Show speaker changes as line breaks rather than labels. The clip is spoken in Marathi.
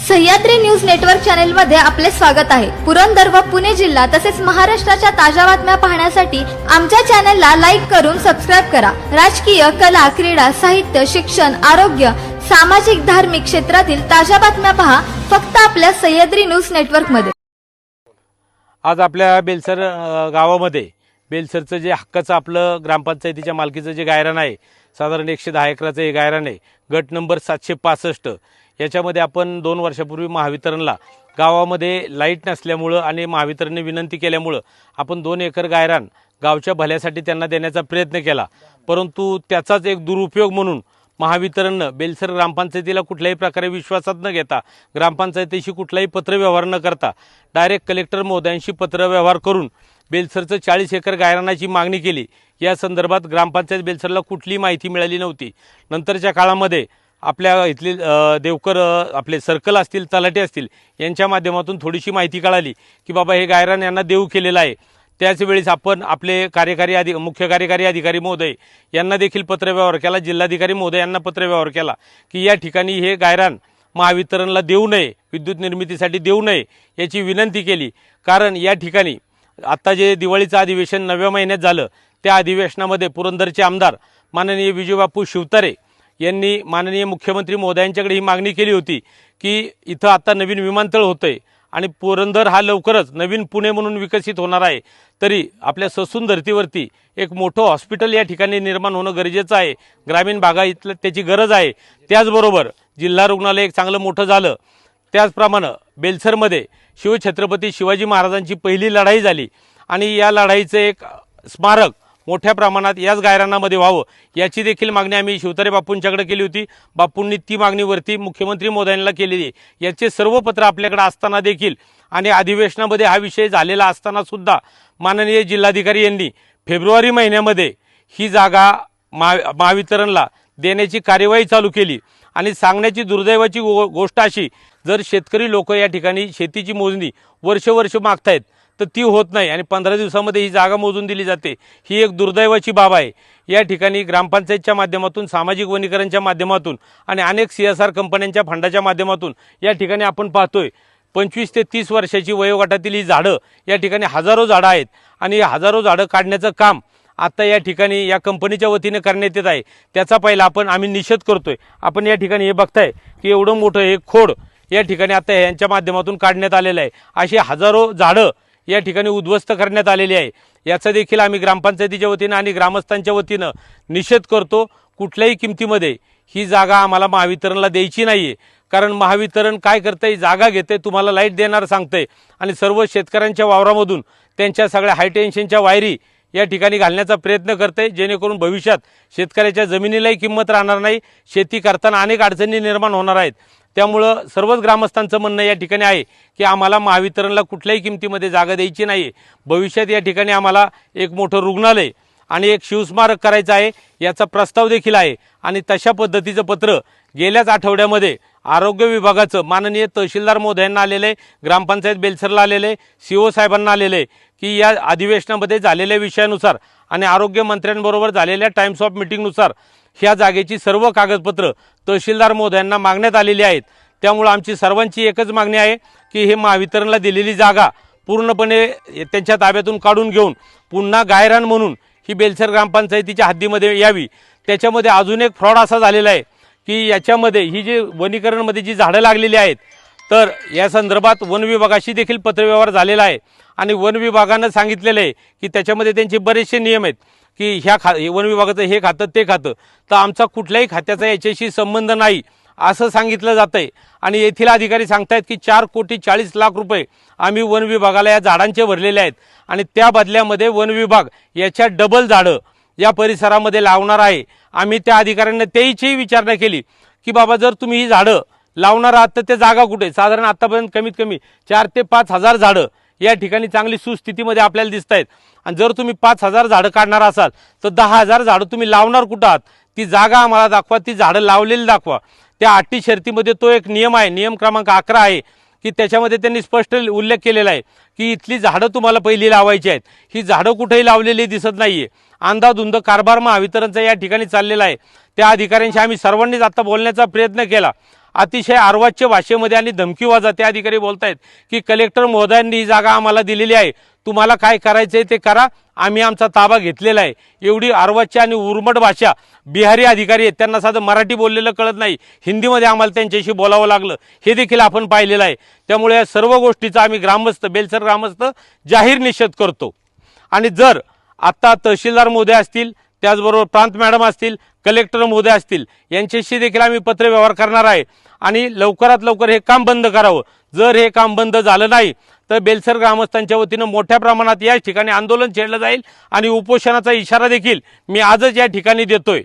सह्याद्री न्यूज नेटवर्क चॅनल मध्ये आपले स्वागत आहे। पुरंदर व पुणे जिल्हा तसेच महाराष्ट्राच्या ताज्या बातम्या पाहण्यासाठी आमच्या चॅनलला लाईक करून सबस्क्राइब करा। राजकीय, कला, क्रीडा, साहित्य, शिक्षण, आरोग्य, सामाजिक, धार्मिक क्षेत्रातील ताज्या बातम्या पहा फक्त आपल्या सह्याद्री न्यूज नेटवर्क मध्ये।
आज आपल्या बेलसर गावामध्ये बेलसरचं जे हक्काचं आपलं ग्रामपंचायतीच्या मालकीचं जे गायरान आहे, साधारण 110 एकराचं हे गायरान आहे, गट नंबर 765। याच्यामध्ये आपण 2 वर्षापूर्वी महावितरणला गावामध्ये लाईट नसल्यामुळं आणि महावितरणने विनंती केल्यामुळं आपण 2 एकर गायरान गावच्या भल्यासाठी त्यांना देण्याचा प्रयत्न केला। परंतु त्याचाच एक दुरुपयोग म्हणून महावितरणनं बेलसर ग्रामपंचायतीला कुठल्याही प्रकारे विश्वासात न घेता, ग्रामपंचायतीशी कुठलाही पत्रव्यवहार न करता डायरेक्ट कलेक्टर महोदयांशी पत्रव्यवहार करून बेलसरचं 40 एकर गायरानाची मागणी केली। या संदर्भात ग्रामपंचायत बेलसरला कुठलीही माहिती मिळाली नव्हती। नंतरच्या काळामध्ये आपल्या इथले देवकर आपले सर्कल असतील, तलाटे असतील यांच्या माध्यमातून थोडीशी माहिती कळाली की बाबा हे गायरान यांना देऊ केलेलं आहे। त्याच वेळेस आपण आपले मुख्य कार्यकारी अधिकारी महोदय यांना देखील पत्रव्यवहार केला, जिल्हाधिकारी महोदय यांना पत्रव्यवहार केला की या ठिकाणी हे गायरान महावितरणला देऊ नये, विद्युत निर्मितीसाठी देऊ नये याची विनंती केली। कारण या ठिकाणी आता जे दिवाळीचं अधिवेशन 9व्या महिन्यात झालं, त्या अधिवेशनामध्ये पुरंदरचे आमदार माननीय विजयबापू शिवतारे यांनी माननीय मुख्यमंत्री महोदयांच्याकडे ही मागणी केली होती की इथं आता नवीन विमानतळ होतंय आणि पुरंदर हा लवकरच नवीन पुणे म्हणून विकसित होणार आहे, तरी आपल्या ससून धर्तीवरती एक मोठं हॉस्पिटल या ठिकाणी निर्माण होणं गरजेचं आहे। ग्रामीण भागात त्याची गरज आहे। त्याचबरोबर जिल्हा रुग्णालय एक चांगलं मोठं झालं। त्याचप्रमाणे बेलसरमध्ये शिवछत्रपती शिवाजी महाराजांची पहिली लढाई झाली आणि या लढाईचं एक स्मारक मोठ्या प्रमाणात याच गायरानामध्ये व्हावं याची देखील मागणी आम्ही शिवतारे बापूंच्याकडे केली होती। बापूंनी ती मागणीवरती मुख्यमंत्री महोदयांना केलेली आहे। याचे सर्व पत्र आपल्याकडे असताना देखील आणि अधिवेशनामध्ये हा विषय झालेला असताना सुद्धा माननीय जिल्हाधिकारी यांनी फेब्रुवारी महिन्यामध्ये ही जागा महावितरणला देण्याची कार्यवाही चालू केली। आणि सांगण्याची दुर्दैवाची गोष्ट अशी, जर शेतकरी लोक या ठिकाणी शेतीची मोजणी वर्ष मागतायत तर ती होत नाही आणि 15 दिवसामध्ये ही जागा मोजून दिली जाते। ही एक दुर्दैवाची बाब आहे। या ठिकाणी ग्रामपंचायतच्या माध्यमातून, सामाजिक वनीकरणच्या माध्यमातून आणि अनेक CSR कंपन्यांच्या फंडाच्या माध्यमातून या ठिकाणी आपण पाहतोय 25 ते 30 वर्षाची वयोगटातील ही झाडं या ठिकाणी हजारो झाडं आहेत आणि हजारो झाडं काढण्याचं काम आता या ठिकाणी या कंपनीच्या वतीने करण्यात येत आहे। त्याचा पहिला आम्ही निषेध करतोय। आपण या ठिकाणी हे बघताय की एवढं मोठं हे खोड या ठिकाणी आता यांच्या माध्यमातून काढण्यात आलेलं आहे। अशी हजारो झाडं या ठिकाणी उद्ध्वस्त करण्यात आलेली आहे। याचा देखील आम्ही ग्रामपंचायतीच्या वतीनं आणि ग्रामस्थांच्या वतीनं निषेध करतो। कुठल्याही किमतीमध्ये ही जागा आम्हाला महावितरणला द्यायची नाहीये। कारण महावितरण काय करतंय, जागा घेते, तुम्हाला लाईट देणार सांगतंय आणि सर्व शेतकऱ्यांच्या वावरामधून त्यांच्या सगळ्या हाय टेन्शनच्या वायरी या ठिकाणी घालण्याचा प्रयत्न करते, जेणेकरून भविष्यात शेतकऱ्याच्या जमिनीलाही किंमत राहणार नाही, शेती करताना अनेक अडचणी निर्माण होणार आहेत। त्यामुळं सर्वच ग्रामस्थांचं म्हणणं या ठिकाणी आहे की आम्हाला महावितरणला कुठल्याही किमतीमध्ये जागा द्यायची नाही। भविष्यात या ठिकाणी आम्हाला एक मोठं रुग्णालय आणि एक शिवस्मारक करायचं आहे, याचा प्रस्ताव देखील आहे। आणि तशा पद्धतीचं पत्र गेल्याच आठवड्यामध्ये आरोग्य विभागाचं माननीय तहसीलदार महोदयांना आलेलं आहे, ग्रामपंचायत बेलसरला आलेलं आहे, CO साहेबांना आलेलं आहे की या अधिवेशनामध्ये झालेल्या विषयानुसार आणि आरोग्य मंत्र्यांबरोबर झालेल्या टाइम्स ऑफ मीटिंगनुसार ह्या जागेची सर्व कागदपत्र तहसीलदार महोदयांना मागण्यात आलेली आहेत। त्यामुळे आमची सर्वांची एकच मागणी आहे की हे महावितरणला दिलेली जागा पूर्णपणे त्यांच्या ताब्यातून काढून घेऊन पुन्हा गायरान म्हणून ही बेलसर ग्रामपंचायतीच्या हद्दीमध्ये यावी। त्याच्यामध्ये अजून एक फ्रॉड असा झालेला आहे की याच्यामध्ये ही जी वनीकरणमध्ये जी झाडं लागलेली आहेत, तर या संदर्भात वन विभागाशी देखील पत्रव्यवहार झालेला आहे आणि वन विभागानं सांगितलेलं आहे की त्याच्यामध्ये त्यांचे बरेचसे नियम आहेत की वन विभागाचं हे खातं ते खातं, तर आमचा कुठल्याही खात्याचा याच्याशी संबंध नाही असं सांगितलं जातंय। आणि येथील अधिकारी सांगतायत की 4,40,00,000 रुपये आम्ही वन विभागाला या झाडांचे भरलेले आहेत आणि त्या बदल्यामध्ये वन विभाग याच्या डबल झाडं या परिसरामध्ये लावणार आहे। आम्ही त्या अधिकाऱ्यांना त्याचीही विचारणा केली की बाबा जर तुम्ही ही झाडं लावणार आहात तर ते जागा कुठे? साधारण आतापर्यंत कमीत कमी 4 ते 5 हजार झाडं या ठिकाणी चांगली सुस्थितीमध्ये आपल्याला दिसत आहेत आणि जर तुम्ही 5,000 झाडं काढणार असाल तर 10,000 झाडं तुम्ही लावणार कुठं आहात? ती जागा आम्हाला दाखवा, ती झाडं लावलेली दाखवा। त्या अटी शर्तीमध्ये तो एक नियम आहे, नियम क्रमांक 11 आहे की त्याच्यामध्ये त्यांनी स्पष्ट उल्लेख केलेला आहे की इथली झाडं तुम्हाला पहिली लावायची आहेत। ही झाडं कुठेही लावलेली दिसत नाहीये। अंधाधुंद कारभार महावितरणचा या ठिकाणी चाललेला आहे। त्या अधिकाऱ्यांशी आम्ही सर्वांनीच आता बोलण्याचा प्रयत्न केला। अतिशय अर्वाच्य भाषेमध्ये आणि धमकीवाजा ते अधिकारी बोलतायत की कलेक्टर महोदयांनी ही जागा आम्हाला दिलेली आहे, तुम्हाला काय करायचंय ते करा, आम्ही आमचा ताबा घेतलेला आहे. एवढी अर्वाच्य आणि उर्मट भाषा बिहारी अधिकारी आहेत, त्यांना साधं मराठी बोललेलं कळत नाही, हिंदीमध्ये आम्हाला त्यांच्याशी बोलावं लागलं, हे देखील आपण पाहिलेलं आहे. त्यामुळे या सर्व गोष्टीचा आम्ही बेलसर ग्रामस्थ जाहीर निषेध करतो. आणि जर आत्ता तहसीलदार महोदय असतील, त्याचबरोबर प्रांत मॅडम असतील, कलेक्टर महोदय असतील, यांच्याशी देखील आम्ही पत्रव्यवहार करणार आहे आणि लवकरात लवकर हे काम बंद करावं. जर हे काम बंद झालं नाही तर बेलसर ग्रामस्थांच्या वतीनं मोठ्या प्रमाणात या ठिकाणी आंदोलन छेडलं जाईल आणि उपोषणाचा इशारा देखील मी आजच या ठिकाणी देतोय.